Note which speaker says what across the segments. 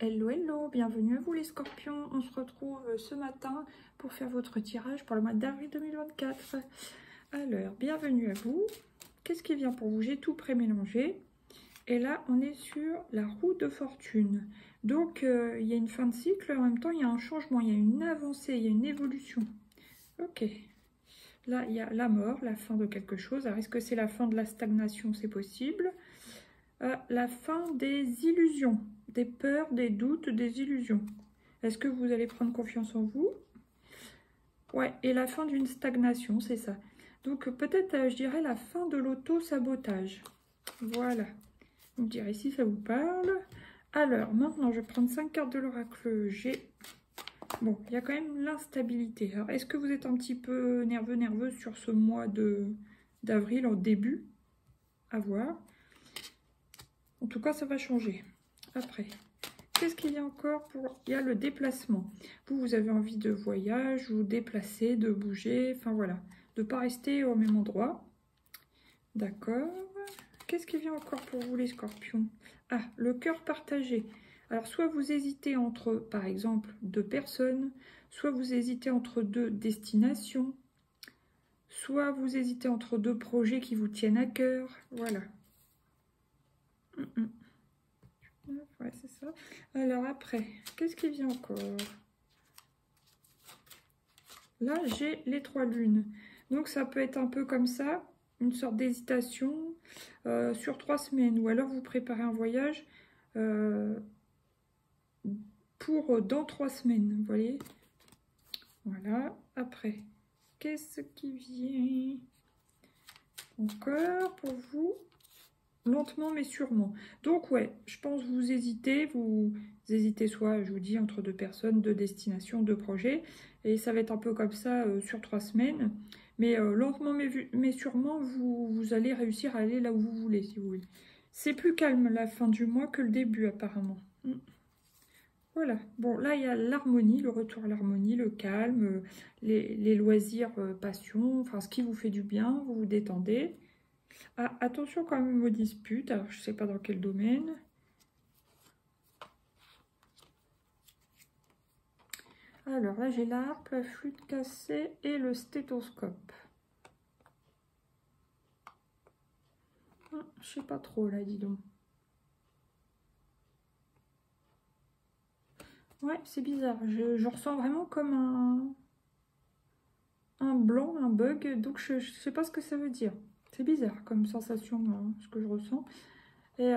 Speaker 1: Hello, hello, bienvenue à vous les scorpions. On se retrouve ce matin pour faire votre tirage pour le mois d'avril 2024. Alors, bienvenue à vous. Qu'est-ce qui vient pour vous? J'ai tout pré-mélangé. Et là, on est sur la roue de fortune. Donc, il y a une fin de cycle, en même temps, il y a un changement, il y a une avancée, il y a une évolution. Ok. Là, il y a la mort, la fin de quelque chose. Alors, est-ce que c'est la fin de la stagnation? C'est possible. La fin des illusions, des peurs, des doutes, des illusions. Est-ce que vous allez prendre confiance en vous? Ouais, et la fin d'une stagnation, c'est ça. Donc peut-être, je dirais, la fin de l'auto-sabotage. Voilà. Vous me direz si ça vous parle. Alors, maintenant, je vais prendre 5 cartes de l'oracle G. Bon, il y a quand même l'instabilité. Alors, est-ce que vous êtes un petit peu nerveux sur ce mois d'avril, au début? À voir. En tout cas, ça va changer. Après, qu'est-ce qu'il y a encore pour... Il y a le déplacement. Vous avez envie de voyage, vous déplacer, de bouger, enfin voilà. De ne pas rester au même endroit. D'accord. Qu'est-ce qui vient encore pour vous les scorpions? Ah, le cœur partagé. Alors, soit vous hésitez entre, par exemple, 2 personnes, soit vous hésitez entre 2 destinations, soit vous hésitez entre 2 projets qui vous tiennent à cœur. Voilà. Ouais, c'est ça. Alors après, qu'est-ce qui vient encore? Là, j'ai les 3 lunes. Donc, ça peut être un peu comme ça, une sorte d'hésitation sur 3 semaines. Ou alors, vous préparez un voyage pour dans 3 semaines, vous voyez? Voilà. Après, qu'est-ce qui vient encore pour vous? Lentement mais sûrement. Donc ouais, je pense que vous hésitez soit, je vous dis, entre 2 personnes, 2 destinations, 2 projets, et ça va être un peu comme ça sur 3 semaines. Mais lentement mais sûrement, vous allez réussir à aller là où vous voulez, si vous voulez. C'est plus calme la fin du mois que le début, apparemment. Voilà. Bon, là, il y a l'harmonie, le retour à l'harmonie, le calme, les loisirs, passion, enfin, ce qui vous fait du bien, vous vous détendez. Ah, attention quand même aux disputes, alors je ne sais pas dans quel domaine. Alors là j'ai l'harpe, la flûte cassée et le stéthoscope. Je sais pas trop là, dis donc. Ouais, c'est bizarre, je ressens vraiment comme un blanc, un bug, donc je sais pas ce que ça veut dire. C'est bizarre comme sensation, ce que je ressens. Et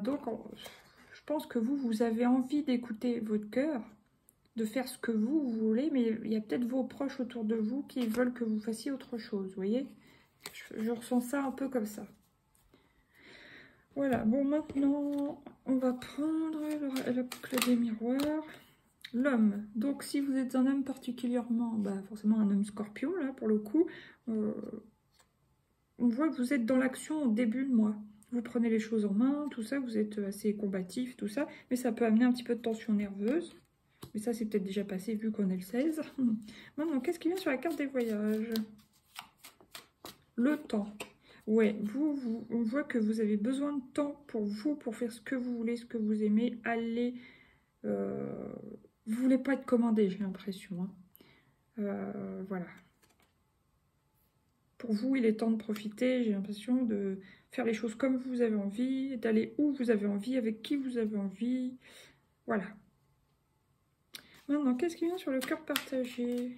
Speaker 1: donc, je pense que vous avez envie d'écouter votre cœur, de faire ce que vous voulez, mais il y a peut-être vos proches autour de vous qui veulent que vous fassiez autre chose, vous voyez? Je ressens ça un peu comme ça. Voilà, bon, maintenant, on va prendre la clé des miroirs. L'homme. Donc, si vous êtes un homme particulièrement, forcément un homme scorpion, là, pour le coup, on voit que vous êtes dans l'action au début de mois. Vous prenez les choses en main, tout ça, vous êtes assez combatif, tout ça, mais ça peut amener un petit peu de tension nerveuse. Mais ça, c'est peut-être déjà passé vu qu'on est le 16. Maintenant, qu'est-ce qui vient sur la carte des voyages? Le temps. Ouais, on voit que vous avez besoin de temps pour vous, pour faire ce que vous voulez, ce que vous aimez. Allez, vous voulez pas être commandé, j'ai l'impression. Voilà. Pour vous, il est temps de profiter, j'ai l'impression de faire les choses comme vous avez envie, d'aller où vous avez envie, avec qui vous avez envie. Voilà. Maintenant, qu'est-ce qui vient sur le cœur partagé?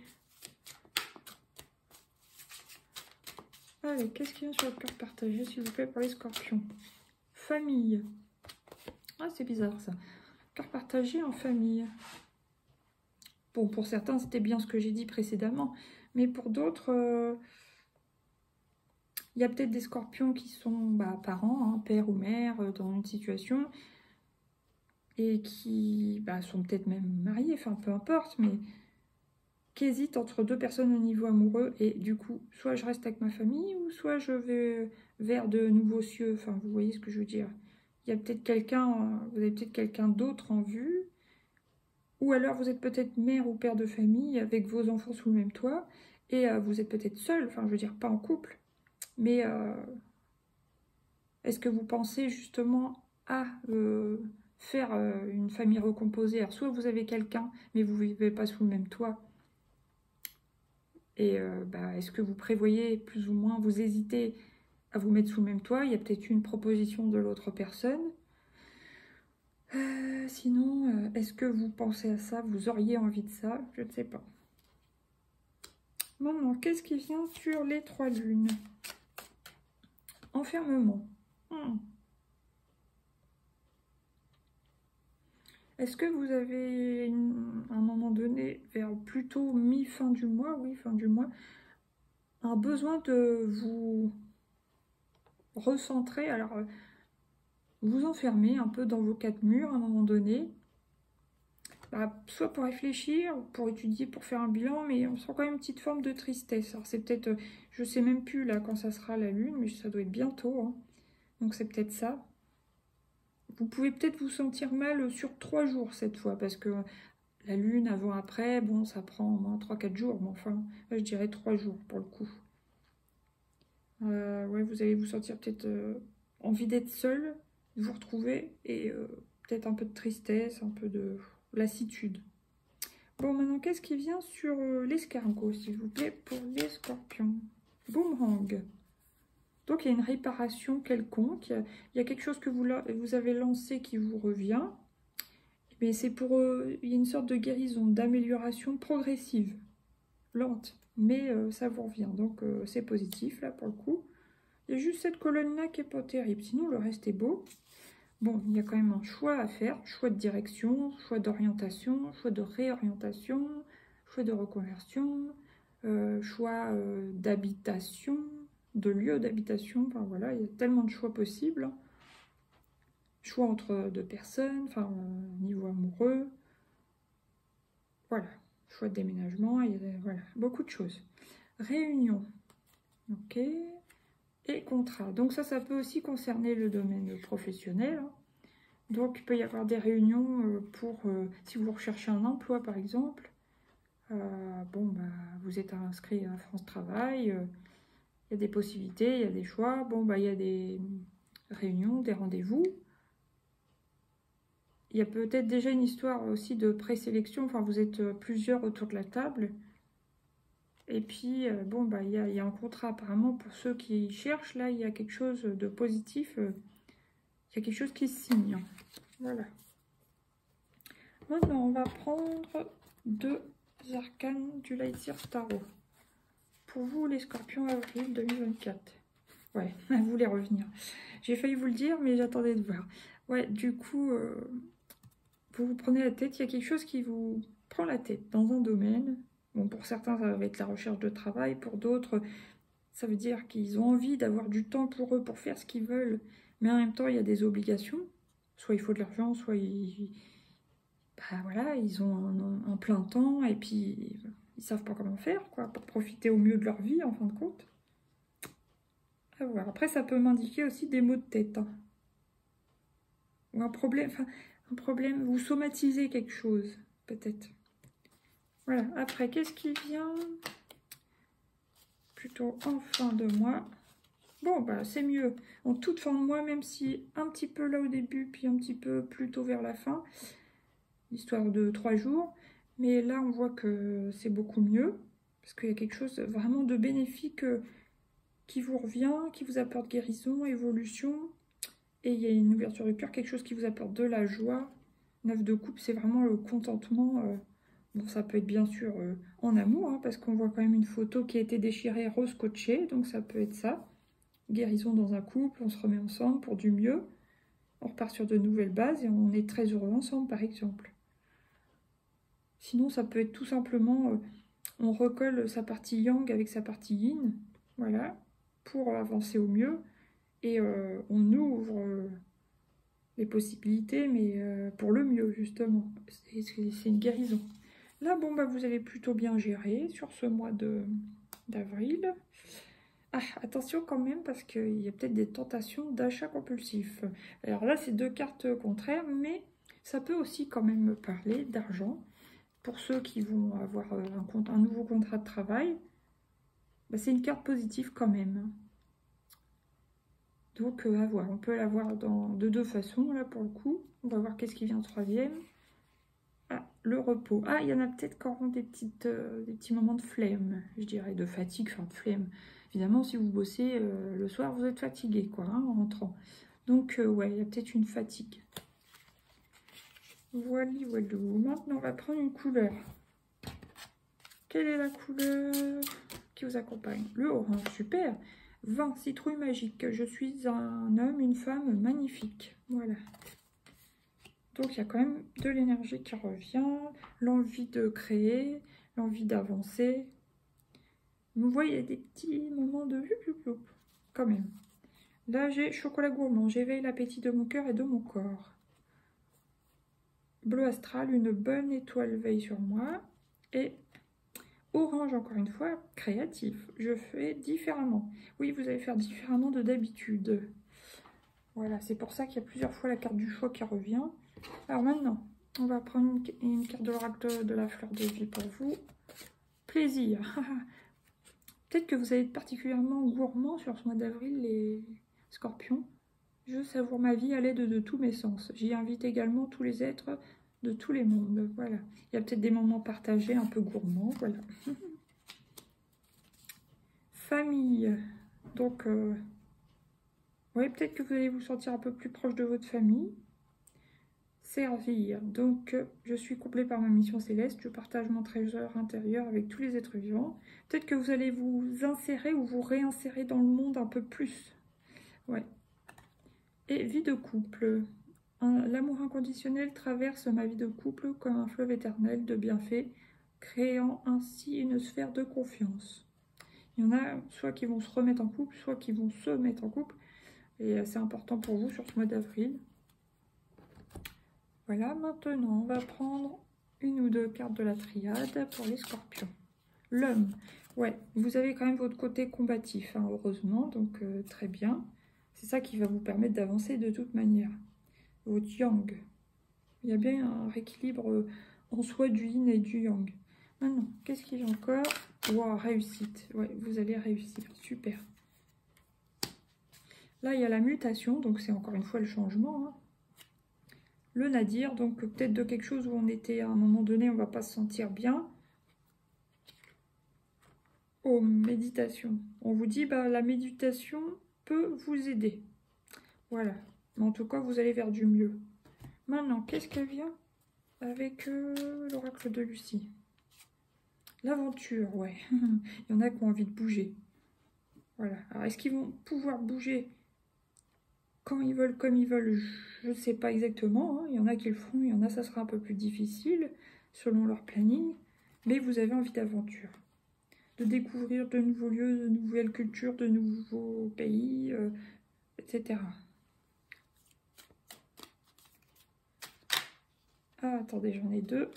Speaker 1: Allez, qu'est-ce qui vient sur le cœur partagé, s'il vous plaît, pour les scorpions? Famille. Ah, c'est bizarre, ça. Cœur partagé en famille. Bon, pour certains, c'était bien ce que j'ai dit précédemment. Mais pour d'autres, il y a peut-être des scorpions qui sont parents, hein, père ou mère, dans une situation, et qui sont peut-être même mariés, enfin peu importe, mais qui hésitent entre 2 personnes au niveau amoureux, et du coup, soit je reste avec ma famille, ou soit je vais vers de nouveaux cieux, enfin vous voyez ce que je veux dire. Il y a peut-être quelqu'un, vous avez peut-être quelqu'un d'autre en vue, ou alors vous êtes peut-être mère ou père de famille avec vos enfants sous le même toit, et vous êtes peut-être seul, enfin je veux dire pas en couple, mais est-ce que vous pensez justement à faire une famille recomposée. Alors, soit vous avez quelqu'un, mais vous ne vivez pas sous le même toit. Et est-ce que vous prévoyez plus ou moins, vous hésitez à vous mettre sous le même toit? Il y a peut-être une proposition de l'autre personne. Sinon, est-ce que vous pensez à ça? Vous auriez envie de ça? Je ne sais pas. Maintenant, qu'est-ce qui vient sur les 3 lunes? Enfermement. Est-ce que vous avez, à un moment donné, vers plutôt mi-fin du mois, oui, fin du mois, un besoin de vous recentrer, alors vous enfermer un peu dans vos 4 murs à un moment donné, soit pour réfléchir, pour étudier, pour faire un bilan, mais on sent quand même une petite forme de tristesse. Alors c'est peut-être, je sais même plus là quand ça sera la lune, mais ça doit être bientôt, hein. Donc c'est peut-être ça. Vous pouvez peut-être vous sentir mal sur 3 jours cette fois, parce que la lune avant-après, bon, ça prend au moins 3-4 jours, mais enfin, là, je dirais 3 jours pour le coup. Ouais, vous allez vous sentir peut-être envie d'être seul, de vous retrouver, et peut-être un peu de tristesse, un peu de lassitude. Bon, maintenant, qu'est-ce qui vient sur l'escargot, s'il vous plaît, pour les scorpions? Boomerang. Donc, il y a une réparation quelconque. Il y a quelque chose que vous avez lancé qui vous revient. Mais c'est pour... il y a une sorte de guérison, d'amélioration progressive. Lente. Mais ça vous revient. Donc, c'est positif, là, pour le coup. Il y a juste cette colonne-là qui n'est pas terrible. Sinon, le reste est beau. Bon, il y a quand même un choix à faire. Choix de direction, choix d'orientation, choix de réorientation, choix de reconversion, choix d'habitation, de lieu d'habitation. Enfin, voilà, il y a tellement de choix possibles. Choix entre 2 personnes, enfin, niveau amoureux. Voilà, choix de déménagement, il y a voilà, beaucoup de choses. Réunion, ok. Et contrat. Donc ça peut aussi concerner le domaine professionnel. Donc il peut y avoir des réunions pour, si vous recherchez un emploi par exemple, vous êtes inscrit à France Travail, il y a des possibilités, il y a des choix, il y a des réunions, des rendez-vous. Il y a peut-être déjà une histoire aussi de présélection, enfin vous êtes plusieurs autour de la table. Et puis, il y a un contrat apparemment pour ceux qui cherchent. Là, il y a quelque chose de positif. Il y a quelque chose qui se signe. Voilà. Maintenant, on va prendre 2 arcanes du Lightyear Tarot. Pour vous, les scorpions, avril 2024. Ouais, elle voulait revenir. J'ai failli vous le dire, mais j'attendais de voir. Ouais, du coup, vous vous prenez la tête. Il y a quelque chose qui vous prend la tête dans un domaine. Bon, pour certains, ça va être la recherche de travail. Pour d'autres, ça veut dire qu'ils ont envie d'avoir du temps pour eux, pour faire ce qu'ils veulent. Mais en même temps, il y a des obligations. Soit il faut de l'argent, soit ils ont un plein temps. Et puis, ils savent pas comment faire, quoi, pour profiter au mieux de leur vie, en fin de compte. À voir. Après, ça peut m'indiquer aussi des maux de tête. Hein. Ou un problème, vous somatisez quelque chose, peut-être. Voilà, après, qu'est-ce qui vient? Plutôt en fin de mois. Bon, c'est mieux. En toute fin de mois, même si un petit peu là au début, puis un petit peu plus tôt vers la fin. Histoire de 3 jours. Mais là, on voit que c'est beaucoup mieux. Parce qu'il y a quelque chose vraiment de bénéfique qui vous revient, qui vous apporte guérison, évolution. Et il y a une ouverture du cœur, quelque chose qui vous apporte de la joie. 9 de coupe, c'est vraiment le contentement. Bon, ça peut être bien sûr en amour, hein, parce qu'on voit quand même une photo qui a été déchirée, rose scotché, donc ça peut être ça. Guérison dans un couple, on se remet ensemble pour du mieux. On repart sur de nouvelles bases et on est très heureux ensemble, par exemple. Sinon, ça peut être tout simplement, on recolle sa partie yang avec sa partie yin, voilà, pour avancer au mieux. Et on ouvre les possibilités, mais pour le mieux, justement. C'est une guérison. Là, vous avez plutôt bien géré sur ce mois d'avril. Ah, attention quand même, parce qu'il y a peut-être des tentations d'achat compulsif. Alors là, c'est 2 cartes contraires, mais ça peut aussi quand même parler d'argent. Pour ceux qui vont avoir un nouveau contrat de travail, c'est une carte positive quand même. Donc, à voir. On peut l'avoir de deux façons, là, pour le coup. On va voir qu'est-ce qui vient en troisième. Ah, le repos. Ah, il y en a peut-être qui auront des petits moments de flemme, je dirais, de fatigue, enfin de flemme. Évidemment, si vous bossez le soir, vous êtes fatigué, quoi, hein, en rentrant. Donc, ouais, il y a peut-être une fatigue. Voilà, voilà. Maintenant, on va prendre une couleur. Quelle est la couleur qui vous accompagne? Le orange, super. 20, citrouille magique. Je suis un homme, une femme magnifique. Voilà. Donc, il y a quand même de l'énergie qui revient, l'envie de créer, l'envie d'avancer. Vous voyez, il y a des petits moments de quand même. Là, j'ai chocolat gourmand. J'éveille l'appétit de mon cœur et de mon corps. Bleu astral, une bonne étoile veille sur moi. Et orange, encore une fois, créatif. Je fais différemment. Oui, vous allez faire différemment de d'habitude. Voilà, c'est pour ça qu'il y a plusieurs fois la carte du choix qui revient. Alors maintenant, on va prendre une carte de l'oracle de la fleur de vie pour vous. Plaisir. Peut-être que vous allez être particulièrement gourmand sur ce mois d'avril, les scorpions. Je savoure ma vie à l'aide de tous mes sens. J'y invite également tous les êtres de tous les mondes. Voilà. Il y a peut-être des moments partagés un peu gourmands. Voilà. Famille. Donc, oui, peut-être que vous allez vous sentir un peu plus proche de votre famille. Servir. Donc, je suis comblée par ma mission céleste. Je partage mon trésor intérieur avec tous les êtres vivants. Peut-être que vous allez vous insérer ou vous réinsérer dans le monde un peu plus. Ouais. Et vie de couple. L'amour inconditionnel traverse ma vie de couple comme un fleuve éternel de bienfaits, créant ainsi une sphère de confiance. Il y en a soit qui vont se remettre en couple, soit qui vont se mettre en couple. Et c'est important pour vous sur ce mois d'avril. Voilà, maintenant, on va prendre une ou deux cartes de la triade pour les scorpions. L'homme, ouais, vous avez quand même votre côté combatif, hein, heureusement, donc très bien. C'est ça qui va vous permettre d'avancer de toute manière. Votre yang, il y a bien un rééquilibre en soi du yin et du yang. Maintenant, qu'est-ce qu'il y a encore? Wow, réussite, ouais, vous allez réussir, super. Là, il y a la mutation, donc c'est encore une fois le changement, hein. Le nadir, donc peut-être de quelque chose où on était à un moment donné, on ne va pas se sentir bien. Oh, méditation. On vous dit, bah, la méditation peut vous aider. Voilà. Mais en tout cas, vous allez vers du mieux. Maintenant, qu'est-ce qu'elle vient avec l'oracle de Lucie? L'aventure, ouais. Il y en a qui ont envie de bouger. Voilà. Alors, est-ce qu'ils vont pouvoir bouger quand ils veulent, comme ils veulent? Je ne sais pas exactement, hein. Il y en a qui le feront, il y en a, ça sera un peu plus difficile, selon leur planning. Mais vous avez envie d'aventure. De découvrir de nouveaux lieux, de nouvelles cultures, de nouveaux pays, etc. Ah, attendez, j'en ai deux.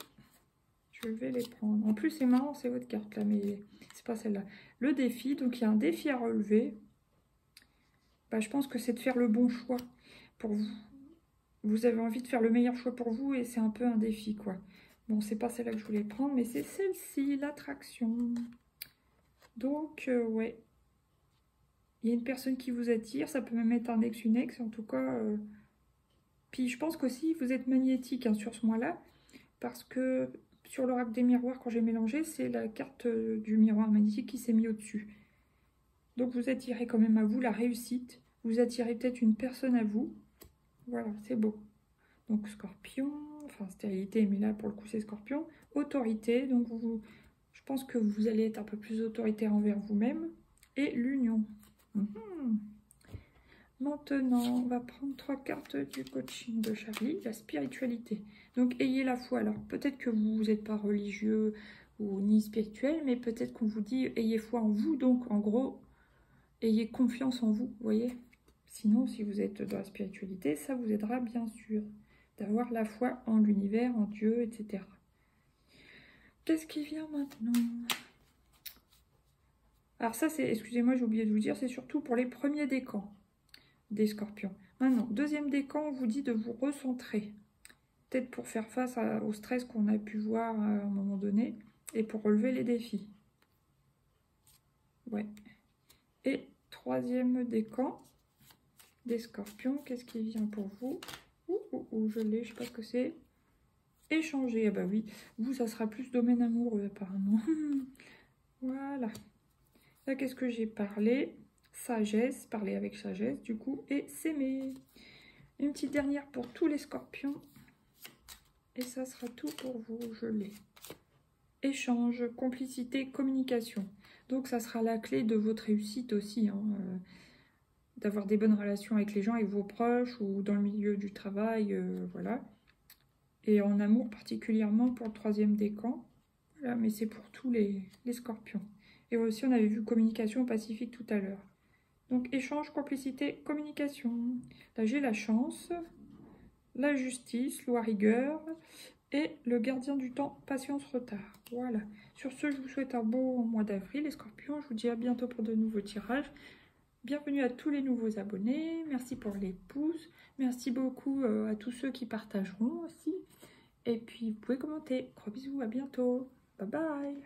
Speaker 1: Je vais les prendre. En plus, c'est marrant, c'est votre carte là, mais c'est pas celle-là. Le défi, donc il y a un défi à relever. Bah, je pense que c'est de faire le bon choix pour vous. Vous avez envie de faire le meilleur choix pour vous et c'est un peu un défi, quoi. Bon, c'est pas celle-là que je voulais prendre, mais c'est celle-ci, l'attraction. Donc, ouais. Il y a une personne qui vous attire, ça peut même être un ex, une ex, en tout cas. Puis je pense qu'aussi, vous êtes magnétique hein, sur ce mois-là, parce que sur l'oracle des miroirs, quand j'ai mélangé, c'est la carte du miroir magnétique qui s'est mis au-dessus. Donc vous attirez quand même à vous la réussite, vous attirez peut-être une personne à vous. Voilà, c'est beau. Donc scorpion, enfin stérilité, mais là pour le coup c'est scorpion. Autorité, donc je pense que vous allez être un peu plus autoritaire envers vous-même. Et l'union. Maintenant, on va prendre 3 cartes du coaching de Charlie, la spiritualité. Donc ayez la foi. Alors peut-être que vous n'êtes pas religieux ou ni spirituel, mais peut-être qu'on vous dit ayez foi en vous. Donc en gros, ayez confiance en vous, vous voyez. Sinon, si vous êtes dans la spiritualité, ça vous aidera bien sûr d'avoir la foi en l'univers, en Dieu, etc. Qu'est-ce qui vient maintenant? Alors ça, c'est, excusez-moi, j'ai oublié de vous dire, c'est surtout pour les premiers décans des scorpions. Maintenant, deuxième décan, on vous dit de vous recentrer. Peut-être pour faire face au stress qu'on a pu voir à un moment donné et pour relever les défis. Ouais. Et troisième décan, des scorpions. Qu'est-ce qui vient pour vous? Je l'ai, je sais pas ce que c'est. Échanger, ah bah oui, vous ça sera plus domaine amoureux apparemment. Voilà. Là qu'est-ce que j'ai parlé? Sagesse, parler avec sagesse du coup, et s'aimer. Une petite dernière pour tous les scorpions. Et ça sera tout pour vous, je l'ai. Échange, complicité, communication. Donc ça sera la clé de votre réussite aussi, hein, d'avoir des bonnes relations avec les gens, avec vos proches ou dans le milieu du travail, voilà. Et en amour particulièrement pour le 3e décan. Voilà, mais c'est pour tous les scorpions. Et aussi on avait vu communication pacifique tout à l'heure. Donc échange, complicité, communication. Là j'ai la chance, la justice, loi rigueur et le gardien du temps, patience, retard. Voilà. Sur ce, je vous souhaite un beau mois d'avril les scorpions. Je vous dis à bientôt pour de nouveaux tirages. Bienvenue à tous les nouveaux abonnés. Merci pour les pouces. Merci beaucoup à tous ceux qui partageront aussi. Et puis, vous pouvez commenter. Gros bisous, à bientôt. Bye bye.